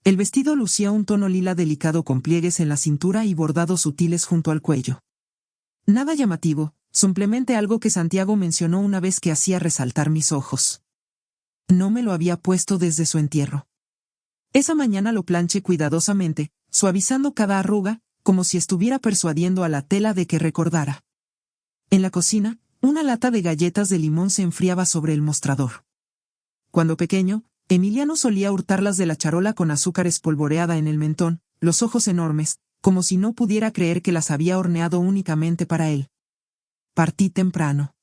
El vestido lucía un tono lila delicado con pliegues en la cintura y bordados sutiles junto al cuello. Nada llamativo, simplemente algo que Santiago mencionó una vez que hacía resaltar mis ojos. No me lo había puesto desde su entierro. Esa mañana lo planché cuidadosamente, suavizando cada arruga, como si estuviera persuadiendo a la tela de que recordara. En la cocina, una lata de galletas de limón se enfriaba sobre el mostrador. Cuando pequeño, Emiliano solía hurtarlas de la charola con azúcar espolvoreada en el mentón, los ojos enormes, como si no pudiera creer que las había horneado únicamente para él. Partí temprano.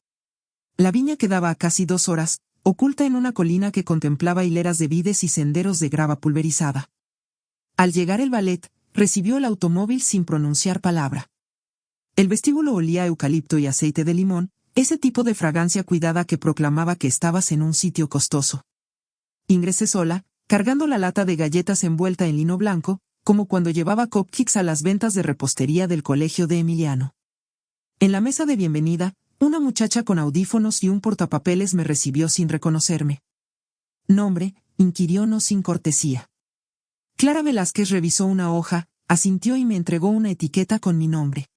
La viña quedaba a casi 2 horas, oculta en una colina que contemplaba hileras de vides y senderos de grava pulverizada. Al llegar el valet, recibió el automóvil sin pronunciar palabra. El vestíbulo olía a eucalipto y aceite de limón, ese tipo de fragancia cuidada que proclamaba que estabas en un sitio costoso. Ingresé sola, cargando la lata de galletas envuelta en lino blanco, como cuando llevaba cupcakes a las ventas de repostería del colegio de Emiliano. En la mesa de bienvenida, una muchacha con audífonos y un portapapeles me recibió sin reconocerme. ¿Nombre?, inquirió no sin cortesía. Clara Velázquez revisó una hoja, asintió y me entregó una etiqueta con mi nombre.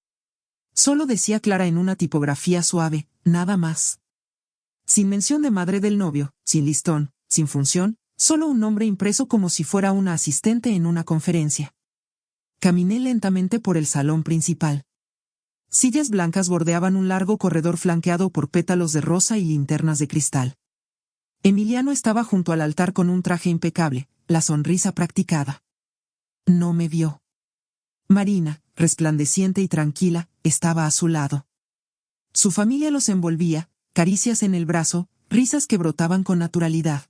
Solo decía Clara en una tipografía suave, nada más. Sin mención de madre del novio, sin listón, sin función, solo un nombre impreso como si fuera una asistente en una conferencia. Caminé lentamente por el salón principal. Sillas blancas bordeaban un largo corredor flanqueado por pétalos de rosa y linternas de cristal. Emiliano estaba junto al altar con un traje impecable, la sonrisa practicada. No me vio. Marina, resplandeciente y tranquila, estaba a su lado. Su familia los envolvía, caricias en el brazo, risas que brotaban con naturalidad.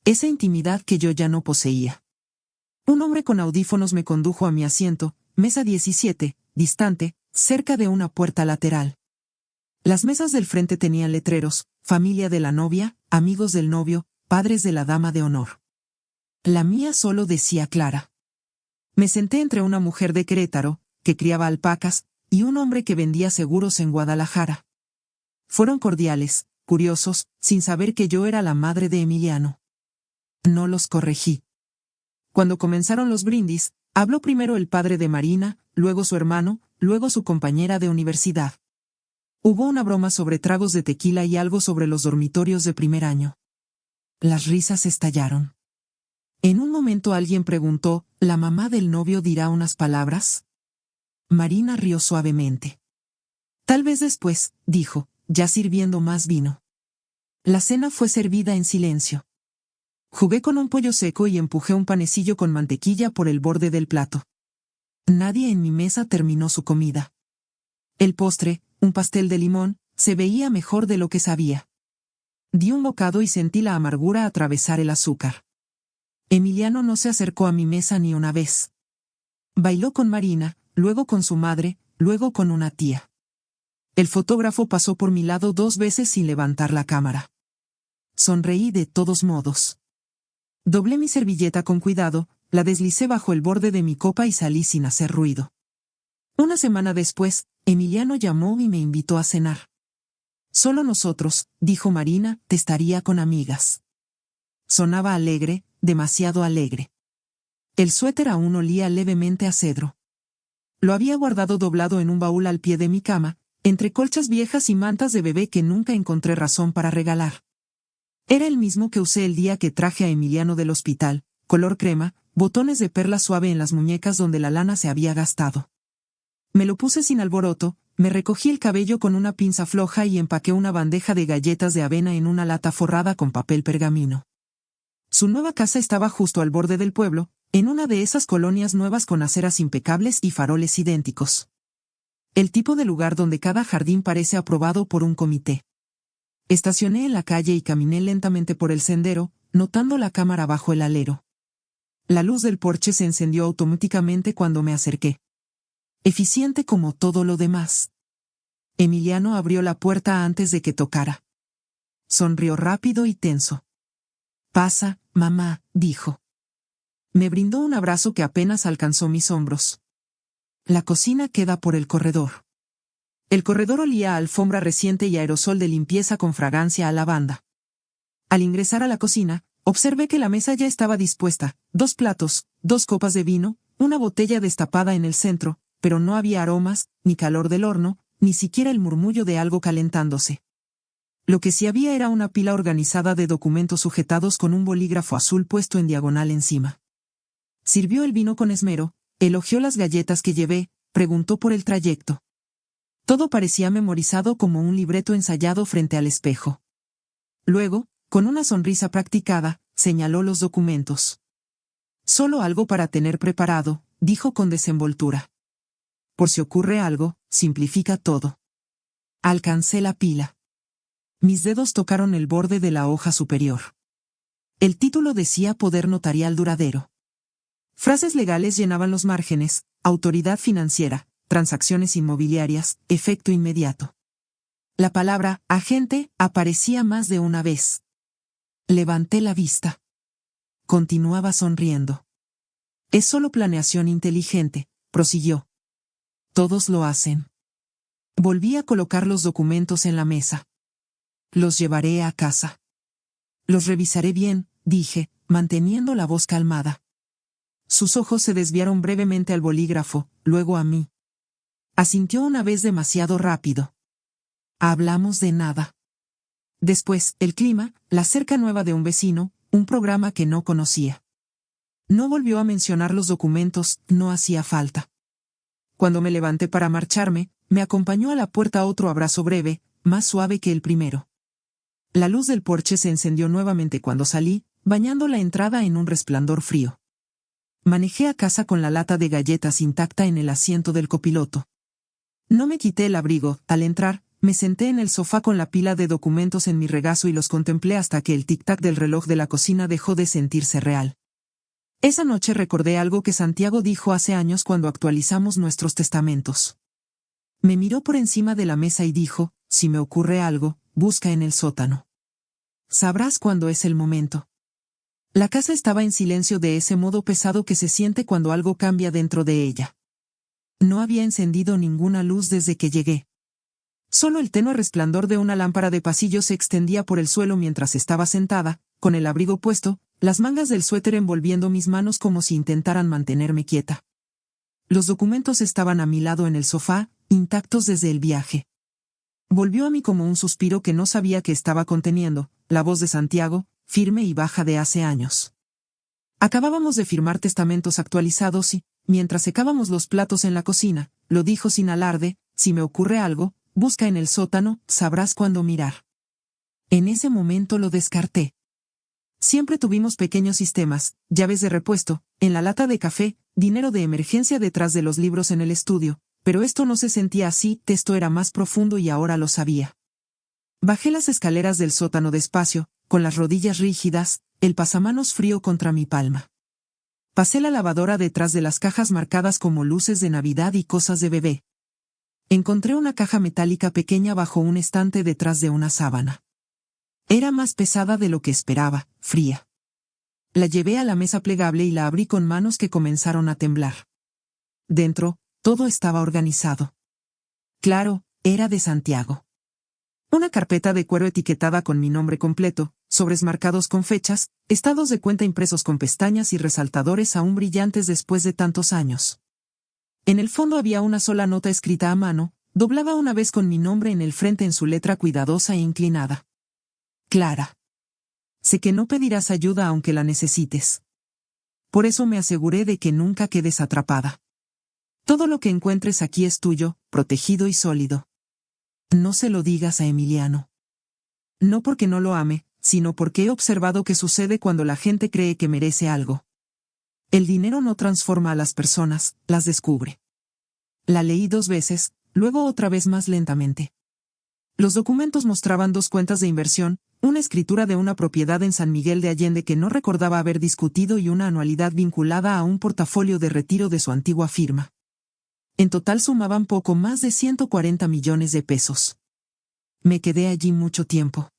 Esa intimidad que yo ya no poseía. Un hombre con audífonos me condujo a mi asiento, mesa 17, distante, cerca de una puerta lateral. Las mesas del frente tenían letreros: familia de la novia, amigos del novio, padres de la dama de honor. La mía solo decía Clara. Me senté entre una mujer de Querétaro, que criaba alpacas, y un hombre que vendía seguros en Guadalajara. Fueron cordiales, curiosos, sin saber que yo era la madre de Emiliano. No los corregí. Cuando comenzaron los brindis, habló primero el padre de Marina, luego su hermano, luego su compañera de universidad. Hubo una broma sobre tragos de tequila y algo sobre los dormitorios de primer año. Las risas estallaron. En un momento alguien preguntó: ¿la mamá del novio dirá unas palabras? Marina rió suavemente. Tal vez después, dijo, ya sirviendo más vino. La cena fue servida en silencio. Jugué con un pollo seco y empujé un panecillo con mantequilla por el borde del plato. Nadie en mi mesa terminó su comida. El postre, un pastel de limón, se veía mejor de lo que sabía. Di un bocado y sentí la amargura atravesar el azúcar. Emiliano no se acercó a mi mesa ni una vez. Bailó con Marina, luego con su madre, luego con una tía. El fotógrafo pasó por mi lado 2 veces sin levantar la cámara. Sonreí de todos modos. Doblé mi servilleta con cuidado, la deslicé bajo el borde de mi copa y salí sin hacer ruido. Una semana después, Emiliano llamó y me invitó a cenar. Solo nosotros, dijo Marina, te estaría con amigas. Sonaba alegre, demasiado alegre. El suéter aún olía levemente a cedro. Lo había guardado doblado en un baúl al pie de mi cama, entre colchas viejas y mantas de bebé que nunca encontré razón para regalar. Era el mismo que usé el día que traje a Emiliano del hospital, color crema, botones de perla suave en las muñecas donde la lana se había gastado. Me lo puse sin alboroto, me recogí el cabello con una pinza floja y empaqué una bandeja de galletas de avena en una lata forrada con papel pergamino. Su nueva casa estaba justo al borde del pueblo, en una de esas colonias nuevas con aceras impecables y faroles idénticos. El tipo de lugar donde cada jardín parece aprobado por un comité. Estacioné en la calle y caminé lentamente por el sendero, notando la cámara bajo el alero. La luz del porche se encendió automáticamente cuando me acerqué. Eficiente como todo lo demás. Emiliano abrió la puerta antes de que tocara. Sonrió rápido y tenso. Pasa, mamá, dijo. Me brindó un abrazo que apenas alcanzó mis hombros. La cocina queda por el corredor. El corredor olía a alfombra reciente y aerosol de limpieza con fragancia a lavanda. Al ingresar a la cocina, Observé que la mesa ya estaba dispuesta, 2 platos, 2 copas de vino, una botella destapada en el centro, pero no había aromas, ni calor del horno, ni siquiera el murmullo de algo calentándose. Lo que sí había era una pila organizada de documentos sujetados con un bolígrafo azul puesto en diagonal encima. Sirvió el vino con esmero, elogió las galletas que llevé, preguntó por el trayecto. Todo parecía memorizado como un libreto ensayado frente al espejo. Luego, con una sonrisa practicada, señaló los documentos. Solo algo para tener preparado, dijo con desenvoltura. Por si ocurre algo, simplifica todo. Alcancé la pila. Mis dedos tocaron el borde de la hoja superior. El título decía Poder Notarial Duradero. Frases legales llenaban los márgenes: autoridad financiera, transacciones inmobiliarias, efecto inmediato. La palabra agente aparecía más de una vez. Levanté la vista. Continuaba sonriendo. Es solo planeación inteligente, prosiguió. Todos lo hacen. Volví a colocar los documentos en la mesa. Los llevaré a casa. Los revisaré bien, dije, manteniendo la voz calmada. Sus ojos se desviaron brevemente al bolígrafo, luego a mí. Asintió una vez demasiado rápido. Hablamos de nada. Después, el clima, la cerca nueva de un vecino, un programa que no conocía. No volvió a mencionar los documentos, no hacía falta. Cuando me levanté para marcharme, me acompañó a la puerta otro abrazo breve, más suave que el primero. La luz del porche se encendió nuevamente cuando salí, bañando la entrada en un resplandor frío. Manejé a casa con la lata de galletas intacta en el asiento del copiloto. No me quité el abrigo. Al entrar, me senté en el sofá con la pila de documentos en mi regazo y los contemplé hasta que el tic-tac del reloj de la cocina dejó de sentirse real. Esa noche recordé algo que Santiago dijo hace años cuando actualizamos nuestros testamentos. Me miró por encima de la mesa y dijo: si me ocurre algo, busca en el sótano. Sabrás cuándo es el momento. La casa estaba en silencio, de ese modo pesado que se siente cuando algo cambia dentro de ella. No había encendido ninguna luz desde que llegué. Solo el tenue resplandor de una lámpara de pasillo se extendía por el suelo mientras estaba sentada, con el abrigo puesto, las mangas del suéter envolviendo mis manos como si intentaran mantenerme quieta. Los documentos estaban a mi lado en el sofá, intactos desde el viaje. Volvió a mí como un suspiro que no sabía que estaba conteniendo, la voz de Santiago, firme y baja de hace años. Acabábamos de firmar testamentos actualizados y, mientras secábamos los platos en la cocina, lo dijo sin alarde: si me ocurre algo, busca en el sótano, sabrás cuándo mirar. En ese momento lo descarté. Siempre tuvimos pequeños sistemas, llaves de repuesto, en la lata de café, dinero de emergencia detrás de los libros en el estudio, pero esto no se sentía así, esto era más profundo y ahora lo sabía. Bajé las escaleras del sótano despacio, con las rodillas rígidas, el pasamanos frío contra mi palma. Pasé la lavadora detrás de las cajas marcadas como luces de Navidad y cosas de bebé. Encontré una caja metálica pequeña bajo un estante detrás de una sábana. Era más pesada de lo que esperaba, fría. La llevé a la mesa plegable y la abrí con manos que comenzaron a temblar. Dentro, todo estaba organizado. Claro, era de Santiago. Una carpeta de cuero etiquetada con mi nombre completo, sobres marcados con fechas, estados de cuenta impresos con pestañas y resaltadores aún brillantes después de tantos años. En el fondo había una sola nota escrita a mano, doblada una vez con mi nombre en el frente en su letra cuidadosa e inclinada. Clara. Sé que no pedirás ayuda aunque la necesites. Por eso me aseguré de que nunca quedes atrapada. Todo lo que encuentres aquí es tuyo, protegido y sólido. No se lo digas a Emiliano. No porque no lo ame, sino porque he observado qué sucede cuando la gente cree que merece algo. El dinero no transforma a las personas, las descubre. La leí 2 veces, luego otra vez más lentamente. Los documentos mostraban 2 cuentas de inversión, una escritura de una propiedad en San Miguel de Allende que no recordaba haber discutido y una anualidad vinculada a un portafolio de retiro de su antigua firma. En total sumaban poco más de 140 millones de pesos. Me quedé allí mucho tiempo.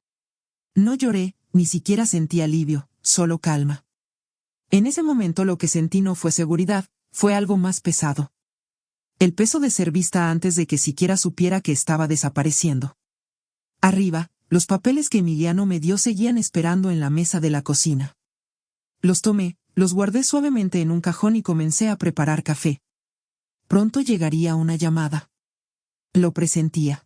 No lloré, ni siquiera sentí alivio, solo calma. En ese momento lo que sentí no fue seguridad, fue algo más pesado. El peso de ser vista antes de que siquiera supiera que estaba desapareciendo. Arriba, los papeles que Emiliano me dio seguían esperando en la mesa de la cocina. Los tomé, los guardé suavemente en un cajón y comencé a preparar café. Pronto llegaría una llamada. Lo presentía.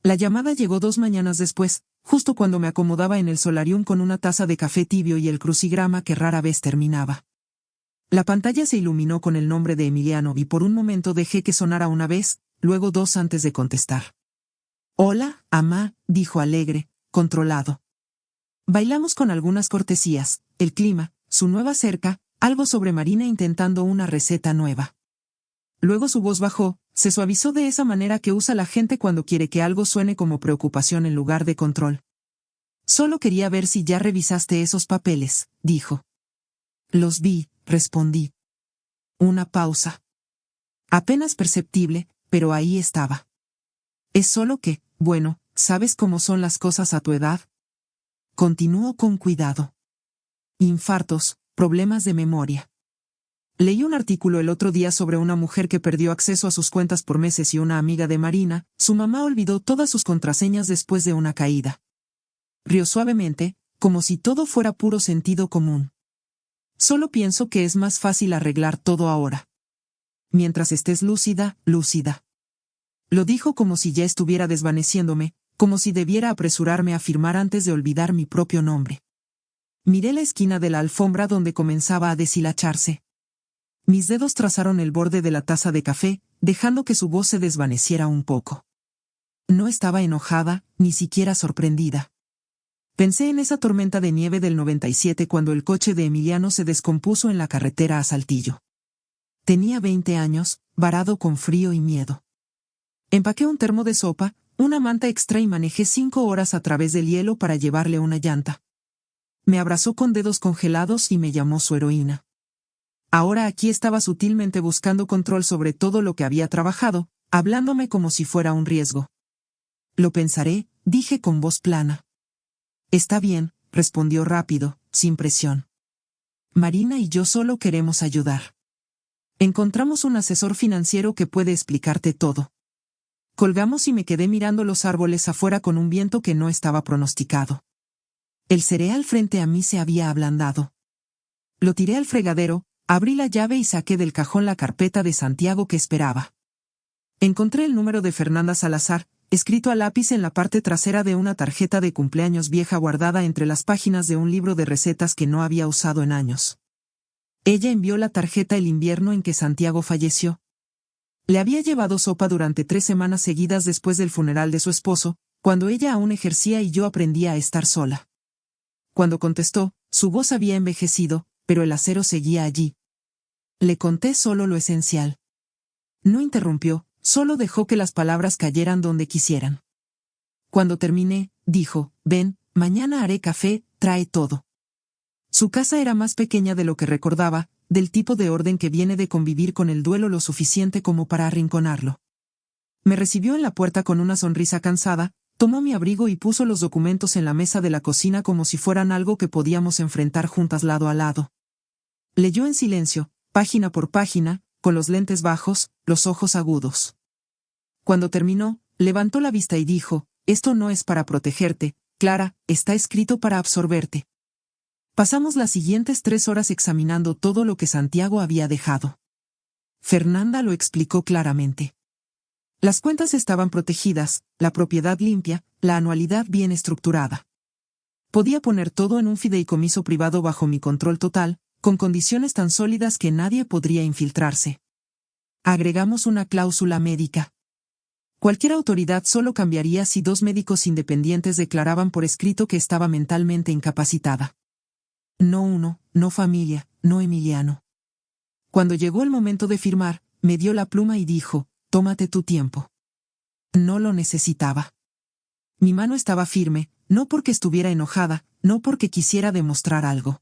La llamada llegó 2 mañanas después, justo cuando me acomodaba en el solarium con una taza de café tibio y el crucigrama que rara vez terminaba. La pantalla se iluminó con el nombre de Emiliano y por un momento dejé que sonara una vez, luego 2 antes de contestar. «Hola, amá», dijo alegre, controlado. Bailamos con algunas cortesías, el clima, su nueva cerca, algo sobre Marina intentando una receta nueva. Luego su voz bajó, se suavizó de esa manera que usa la gente cuando quiere que algo suene como preocupación en lugar de control. «Solo quería ver si ya revisaste esos papeles», dijo. «Los vi», respondí. Una pausa. Apenas perceptible, pero ahí estaba. «Es solo que, bueno, ¿sabes cómo son las cosas a tu edad?». Continuó con cuidado. «Infartos, problemas de memoria». Leí un artículo el otro día sobre una mujer que perdió acceso a sus cuentas por meses y una amiga de Marina, su mamá olvidó todas sus contraseñas después de una caída. Rió suavemente, como si todo fuera puro sentido común. «Solo pienso que es más fácil arreglar todo ahora. Mientras estés lúcida, lúcida». Lo dijo como si ya estuviera desvaneciéndome, como si debiera apresurarme a firmar antes de olvidar mi propio nombre. Miré la esquina de la alfombra donde comenzaba a deshilacharse. Mis dedos trazaron el borde de la taza de café, dejando que su voz se desvaneciera un poco. No estaba enojada, ni siquiera sorprendida. Pensé en esa tormenta de nieve del 97 cuando el coche de Emiliano se descompuso en la carretera a Saltillo. Tenía 20 años, varado con frío y miedo. Empaqué un termo de sopa, una manta extra y manejé 5 horas a través del hielo para llevarle una llanta. Me abrazó con dedos congelados y me llamó su heroína. Ahora aquí estaba sutilmente buscando control sobre todo lo que había trabajado, hablándome como si fuera un riesgo. «Lo pensaré», dije con voz plana. «Está bien», respondió rápido, sin presión. «Marina y yo solo queremos ayudar. Encontramos un asesor financiero que puede explicarte todo». Colgamos y me quedé mirando los árboles afuera con un viento que no estaba pronosticado. El cereal frente a mí se había ablandado. Lo tiré al fregadero, abrí la llave y saqué del cajón la carpeta de Santiago que esperaba. Encontré el número de Fernanda Salazar, escrito a lápiz en la parte trasera de una tarjeta de cumpleaños vieja guardada entre las páginas de un libro de recetas que no había usado en años. Ella envió la tarjeta el invierno en que Santiago falleció. Le había llevado sopa durante 3 semanas seguidas después del funeral de su esposo, cuando ella aún ejercía y yo aprendía a estar sola. Cuando contestó, su voz había envejecido, pero el acero seguía allí. Le conté solo lo esencial. No interrumpió, solo dejó que las palabras cayeran donde quisieran. Cuando terminé, dijo: «Ven, mañana haré café, trae todo». Su casa era más pequeña de lo que recordaba, del tipo de orden que viene de convivir con el duelo lo suficiente como para arrinconarlo. Me recibió en la puerta con una sonrisa cansada, tomó mi abrigo y puso los documentos en la mesa de la cocina como si fueran algo que podíamos enfrentar juntas lado a lado. Leyó en silencio, página por página, con los lentes bajos, los ojos agudos. Cuando terminó, levantó la vista y dijo: «Esto no es para protegerte, Clara, está escrito para absorberte». Pasamos las siguientes 3 horas examinando todo lo que Santiago había dejado. Fernanda lo explicó claramente. Las cuentas estaban protegidas, la propiedad limpia, la anualidad bien estructurada. Podía poner todo en un fideicomiso privado bajo mi control total, con condiciones tan sólidas que nadie podría infiltrarse. Agregamos una cláusula médica. Cualquier autoridad solo cambiaría si 2 médicos independientes declaraban por escrito que estaba mentalmente incapacitada. No uno, no familia, no Emiliano. Cuando llegó el momento de firmar, me dio la pluma y dijo: «Tómate tu tiempo». No lo necesitaba. Mi mano estaba firme, no porque estuviera enojada, no porque quisiera demostrar algo.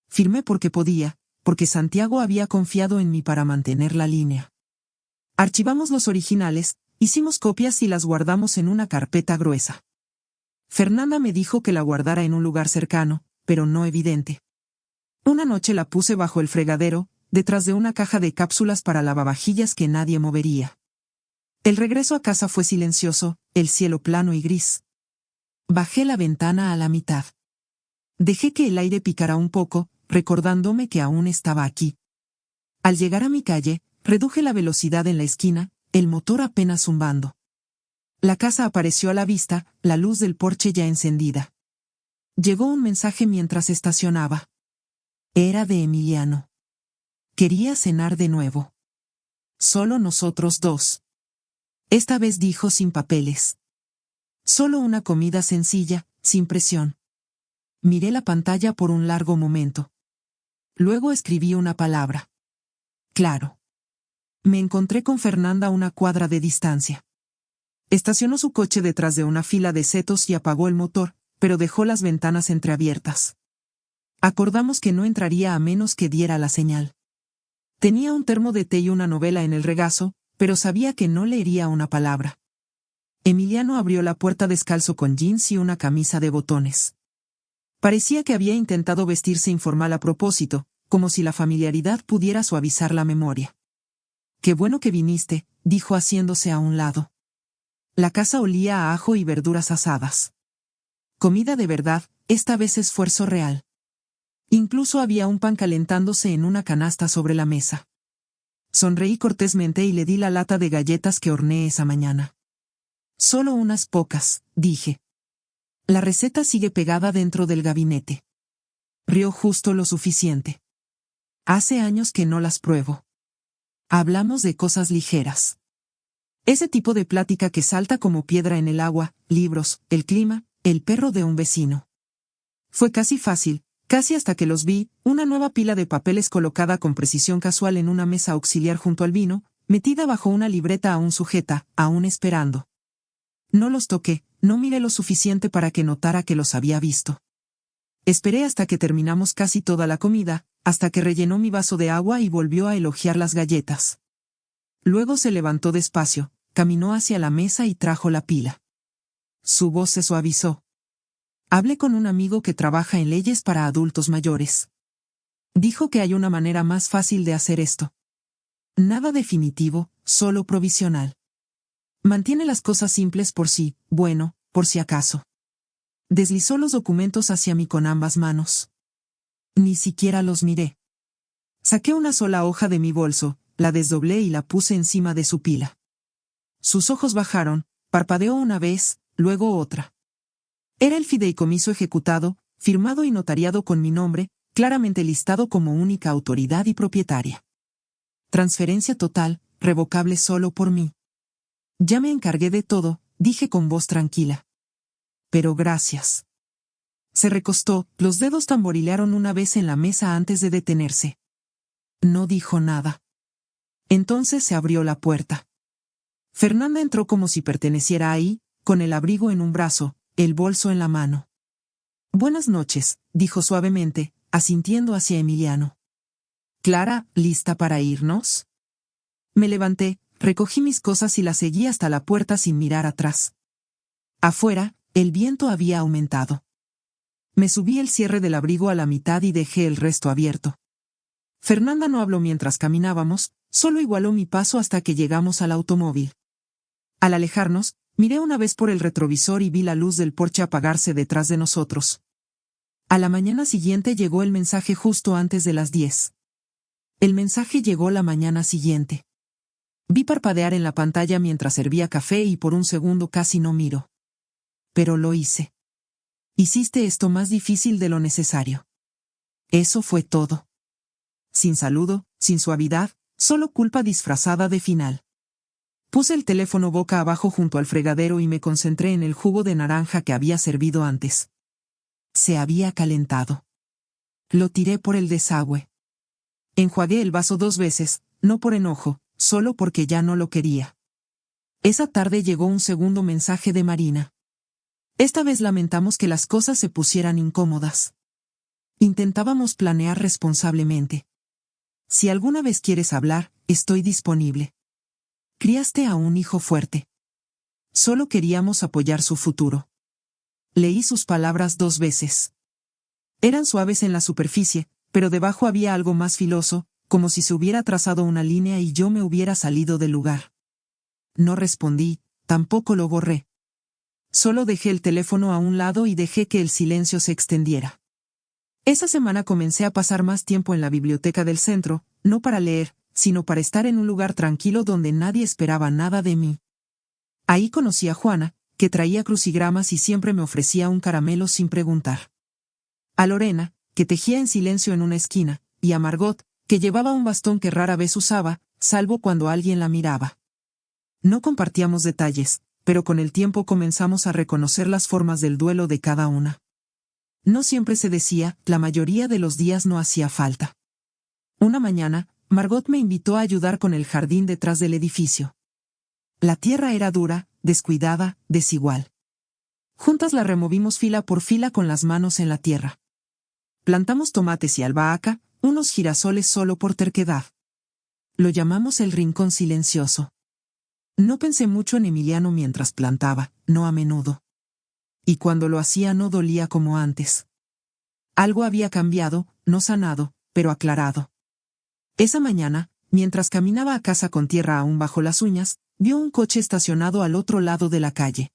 Firmé porque podía, porque Santiago había confiado en mí para mantener la línea. Archivamos los originales, hicimos copias y las guardamos en una carpeta gruesa. Fernanda me dijo que la guardara en un lugar cercano, pero no evidente. Una noche la puse bajo el fregadero, detrás de una caja de cápsulas para lavavajillas que nadie movería. El regreso a casa fue silencioso, el cielo plano y gris. Bajé la ventana a la mitad. Dejé que el aire picara un poco, recordándome que aún estaba aquí. Al llegar a mi calle, reduje la velocidad en la esquina, el motor apenas zumbando. La casa apareció a la vista, la luz del porche ya encendida. Llegó un mensaje mientras estacionaba. Era de Emiliano. Quería cenar de nuevo. Solo nosotros dos. Esta vez dijo sin papeles. Solo una comida sencilla, sin presión. Miré la pantalla por un largo momento. Luego escribí una palabra. Claro. Me encontré con Fernanda a una cuadra de distancia. Estacionó su coche detrás de una fila de setos y apagó el motor, pero dejó las ventanas entreabiertas. Acordamos que no entraría a menos que diera la señal. Tenía un termo de té y una novela en el regazo, pero sabía que no leería una palabra. Emiliano abrió la puerta descalzo con jeans y una camisa de botones. Parecía que había intentado vestirse informal a propósito, como si la familiaridad pudiera suavizar la memoria. «Qué bueno que viniste», dijo haciéndose a un lado. La casa olía a ajo y verduras asadas. Comida de verdad, esta vez esfuerzo real. Incluso había un pan calentándose en una canasta sobre la mesa. Sonreí cortésmente y le di la lata de galletas que horneé esa mañana. «Solo unas pocas», dije. «La receta sigue pegada dentro del gabinete». Rió justo lo suficiente. «Hace años que no las pruebo». Hablamos de cosas ligeras. Ese tipo de plática que salta como piedra en el agua, libros, el clima, el perro de un vecino. Fue casi fácil, casi hasta que los vi, una nueva pila de papeles colocada con precisión casual en una mesa auxiliar junto al vino, metida bajo una libreta aún sujeta, aún esperando. No los toqué, no miré lo suficiente para que notara que los había visto. Esperé hasta que terminamos casi toda la comida, hasta que rellenó mi vaso de agua y volvió a elogiar las galletas. Luego se levantó despacio, caminó hacia la mesa y trajo la pila. Su voz se suavizó. «Hablé con un amigo que trabaja en leyes para adultos mayores. Dijo que hay una manera más fácil de hacer esto. Nada definitivo, solo provisional. Mantiene las cosas simples por si, bueno, por si acaso». Deslizó los documentos hacia mí con ambas manos. Ni siquiera los miré. Saqué una sola hoja de mi bolso, la desdoblé y la puse encima de su pila. Sus ojos bajaron, parpadeó una vez, luego otra. Era el fideicomiso ejecutado, firmado y notariado con mi nombre, claramente listado como única autoridad y propietaria. Transferencia total, revocable solo por mí. «Ya me encargué de todo», dije con voz tranquila. «Pero gracias». Se recostó, los dedos tamborilearon una vez en la mesa antes de detenerse. No dijo nada. Entonces se abrió la puerta. Fernanda entró como si perteneciera ahí, con el abrigo en un brazo, el bolso en la mano. «Buenas noches», dijo suavemente, asintiendo hacia Emiliano. «Clara, ¿lista para irnos?» Me levanté, recogí mis cosas y las seguí hasta la puerta sin mirar atrás. Afuera, el viento había aumentado. Me subí el cierre del abrigo a la mitad y dejé el resto abierto. Fernanda no habló mientras caminábamos, solo igualó mi paso hasta que llegamos al automóvil. Al alejarnos, miré una vez por el retrovisor y vi la luz del porche apagarse detrás de nosotros. A la mañana siguiente llegó el mensaje justo antes de las 10. El mensaje llegó la mañana siguiente. Vi parpadear en la pantalla mientras servía café y por un segundo casi no miro. Pero lo hice. «Hiciste esto más difícil de lo necesario». Eso fue todo. Sin saludo, sin suavidad, solo culpa disfrazada de final. Puse el teléfono boca abajo junto al fregadero y me concentré en el jugo de naranja que había servido antes. Se había calentado. Lo tiré por el desagüe. Enjuagué el vaso 2 veces, no por enojo, solo porque ya no lo quería. Esa tarde llegó un segundo mensaje de Marina. Esta vez lamentamos que las cosas se pusieran incómodas. Intentábamos planear responsablemente. Si alguna vez quieres hablar, estoy disponible. Criaste a un hijo fuerte. Solo queríamos apoyar su futuro. Leí sus palabras 2 veces. Eran suaves en la superficie, pero debajo había algo más filoso, como si se hubiera trazado una línea y yo me hubiera salido del lugar. No respondí, tampoco lo borré. Solo dejé el teléfono a un lado y dejé que el silencio se extendiera. Esa semana comencé a pasar más tiempo en la biblioteca del centro, no para leer, sino para estar en un lugar tranquilo donde nadie esperaba nada de mí. Ahí conocí a Juana, que traía crucigramas y siempre me ofrecía un caramelo sin preguntar. A Lorena, que tejía en silencio en una esquina, y a Margot, que llevaba un bastón que rara vez usaba, salvo cuando alguien la miraba. No compartíamos detalles, pero con el tiempo comenzamos a reconocer las formas del duelo de cada una. No siempre se decía, la mayoría de los días no hacía falta. Una mañana, Margot me invitó a ayudar con el jardín detrás del edificio. La tierra era dura, descuidada, desigual. Juntas la removimos fila por fila con las manos en la tierra. Plantamos tomates y albahaca, unos girasoles solo por terquedad. Lo llamamos el rincón silencioso. No pensé mucho en Emiliano mientras plantaba, no a menudo. Y cuando lo hacía no dolía como antes. Algo había cambiado, no sanado, pero aclarado. Esa mañana, mientras caminaba a casa con tierra aún bajo las uñas, vio un coche estacionado al otro lado de la calle.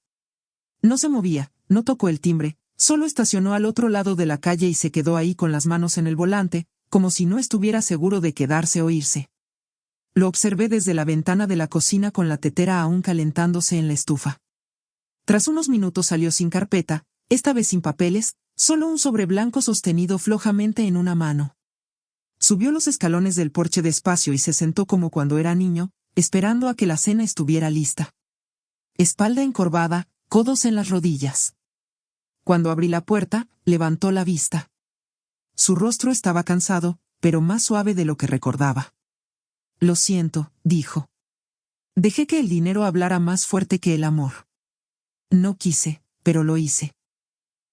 No se movía, no tocó el timbre, solo estacionó al otro lado de la calle y se quedó ahí con las manos en el volante, como si no estuviera seguro de quedarse o irse. Lo observé desde la ventana de la cocina con la tetera aún calentándose en la estufa. Tras unos minutos salió sin carpeta, esta vez sin papeles, solo un sobre blanco sostenido flojamente en una mano. Subió los escalones del porche despacio y se sentó como cuando era niño, esperando a que la cena estuviera lista. Espalda encorvada, codos en las rodillas. Cuando abrí la puerta, levantó la vista. Su rostro estaba cansado, pero más suave de lo que recordaba. Lo siento, dijo. Dejé que el dinero hablara más fuerte que el amor. No quise, pero lo hice.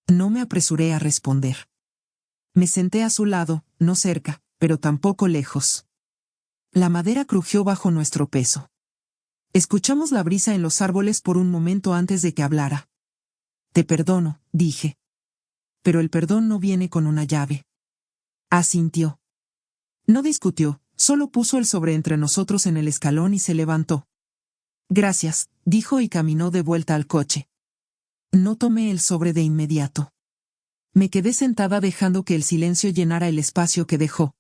No me apresuré a responder. Me senté a su lado, no cerca, pero tampoco lejos. La madera crujió bajo nuestro peso. Escuchamos la brisa en los árboles por un momento antes de que hablara. Te perdono, dije. Pero el perdón no viene con una llave. Asintió. No discutió, solo puso el sobre entre nosotros en el escalón y se levantó. Gracias, dijo y caminó de vuelta al coche. No tomé el sobre de inmediato. Me quedé sentada dejando que el silencio llenara el espacio que dejó.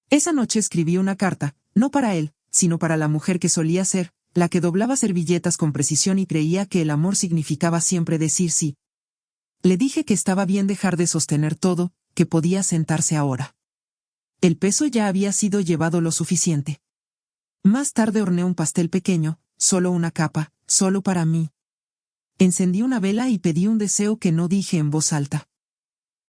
Esa noche escribí una carta, no para él, sino para la mujer que solía ser, la que doblaba servilletas con precisión y creía que el amor significaba siempre decir sí. Le dije que estaba bien dejar de sostener todo, que podía sentarse ahora. El peso ya había sido llevado lo suficiente. Más tarde horneé un pastel pequeño, solo una capa, solo para mí. Encendí una vela y pedí un deseo que no dije en voz alta.